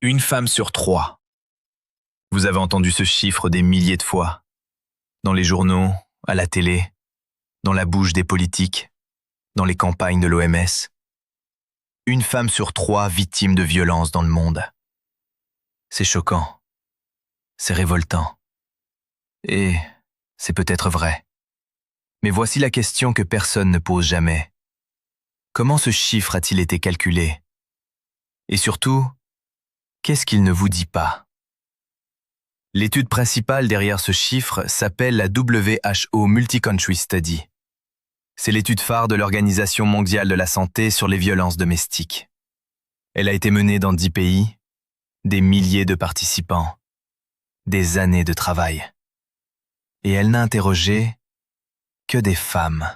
Une femme sur trois. Vous avez entendu ce chiffre des milliers de fois. Dans les journaux, à la télé, dans la bouche des politiques, dans les campagnes de l'OMS. Une femme sur trois victime de violences dans le monde. C'est choquant. C'est révoltant. Et c'est peut-être vrai. Mais voici la question que personne ne pose jamais. Comment ce chiffre a-t-il été calculé? Et surtout, qu'est-ce qu'il ne vous dit pas? L'étude principale derrière ce chiffre s'appelle la WHO Multi-Country Study. C'est l'étude phare de l'Organisation mondiale de la santé sur les violences domestiques. Elle a été menée dans 10 pays, des milliers de participants, des années de travail. Et elle n'a interrogé que des femmes.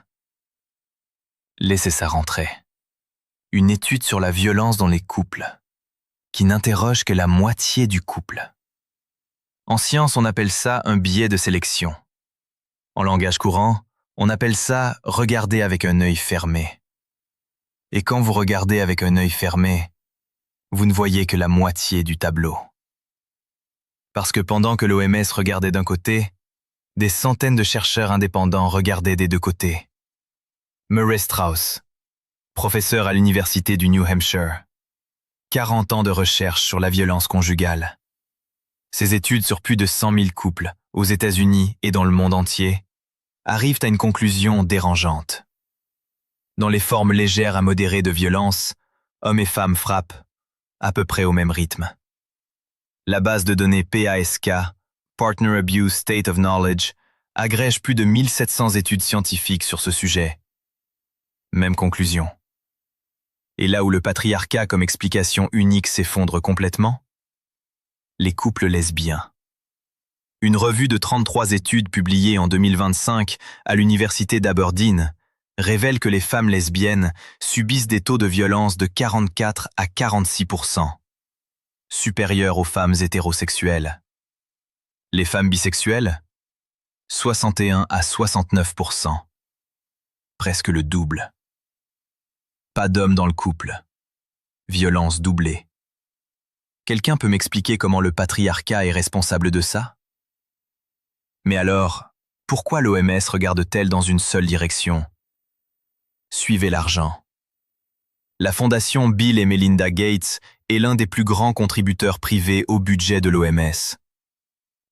Laissez ça rentrer. Une étude sur la violence dans les couples, qui n'interroge que la moitié du couple. En science, on appelle ça un biais de sélection. En langage courant, on appelle ça « regarder avec un œil fermé ». Et quand vous regardez avec un œil fermé, vous ne voyez que la moitié du tableau. Parce que pendant que l'OMS regardait d'un côté, des centaines de chercheurs indépendants regardaient des deux côtés. Murray Straus, professeur à l'université du New Hampshire. 40 ans de recherche sur la violence conjugale. Ces études sur plus de 100 000 couples, aux États-Unis et dans le monde entier, arrivent à une conclusion dérangeante. Dans les formes légères à modérées de violence, hommes et femmes frappent à peu près au même rythme. La base de données PASK, Partner Abuse State of Knowledge, agrège plus de 1700 études scientifiques sur ce sujet. Même conclusion. Et là où le patriarcat comme explication unique s'effondre complètement, les couples lesbiens. Une revue de 33 études publiée en 2025 à l'université d'Aberdeen révèle que les femmes lesbiennes subissent des taux de violence de 44 à 46%, supérieurs aux femmes hétérosexuelles. Les femmes bisexuelles, 61 à 69%, presque le double. Pas d'hommes dans le couple. Violence doublée. Quelqu'un peut m'expliquer comment le patriarcat est responsable de ça? Mais alors, pourquoi l'OMS regarde-t-elle dans une seule direction? Suivez l'argent. La fondation Bill et Melinda Gates est l'un des plus grands contributeurs privés au budget de l'OMS.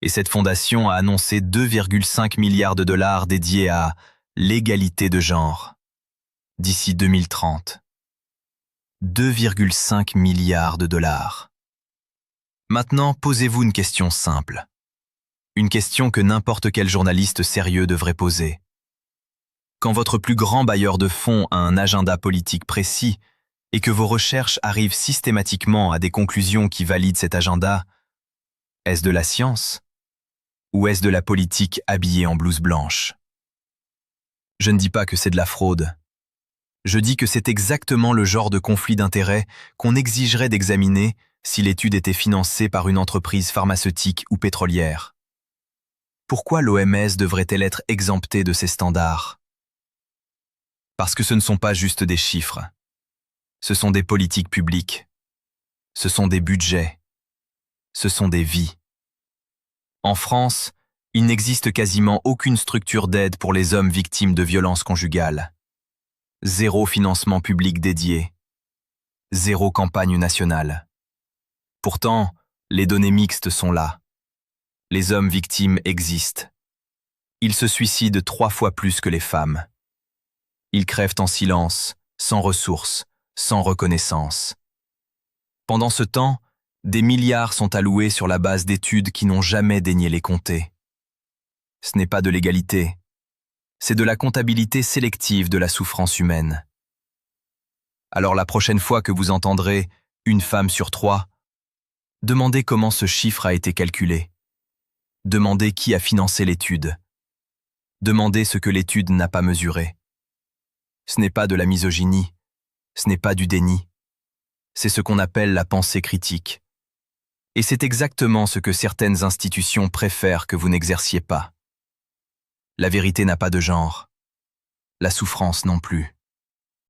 Et cette fondation a annoncé 2,5 milliards de dollars dédiés à l'égalité de genre d'ici 2030. 2,5 milliards de dollars. Maintenant, posez-vous une question simple. Une question que n'importe quel journaliste sérieux devrait poser. Quand votre plus grand bailleur de fonds a un agenda politique précis et que vos recherches arrivent systématiquement à des conclusions qui valident cet agenda, est-ce de la science ou est-ce de la politique habillée en blouse blanche? Je ne dis pas que c'est de la fraude. Je dis que c'est exactement le genre de conflit d'intérêts qu'on exigerait d'examiner si l'étude était financée par une entreprise pharmaceutique ou pétrolière. Pourquoi l'OMS devrait-elle être exemptée de ces standards? Parce que ce ne sont pas juste des chiffres. Ce sont des politiques publiques. Ce sont des budgets. Ce sont des vies. En France, il n'existe quasiment aucune structure d'aide pour les hommes victimes de violences conjugales. 0 financement public dédié. 0 campagne nationale. Pourtant, les données mixtes sont là. Les hommes victimes existent. Ils se suicident 3 fois plus que les femmes. Ils crèvent en silence, sans ressources, sans reconnaissance. Pendant ce temps, des milliards sont alloués sur la base d'études qui n'ont jamais daigné les compter. Ce n'est pas de l'égalité. C'est de la comptabilité sélective de la souffrance humaine. Alors la prochaine fois que vous entendrez « une femme sur 3 », demandez comment ce chiffre a été calculé. Demandez qui a financé l'étude. Demandez ce que l'étude n'a pas mesuré. Ce n'est pas de la misogynie, ce n'est pas du déni. C'est ce qu'on appelle la pensée critique. Et c'est exactement ce que certaines institutions préfèrent que vous n'exerciez pas. La vérité n'a pas de genre. La souffrance non plus.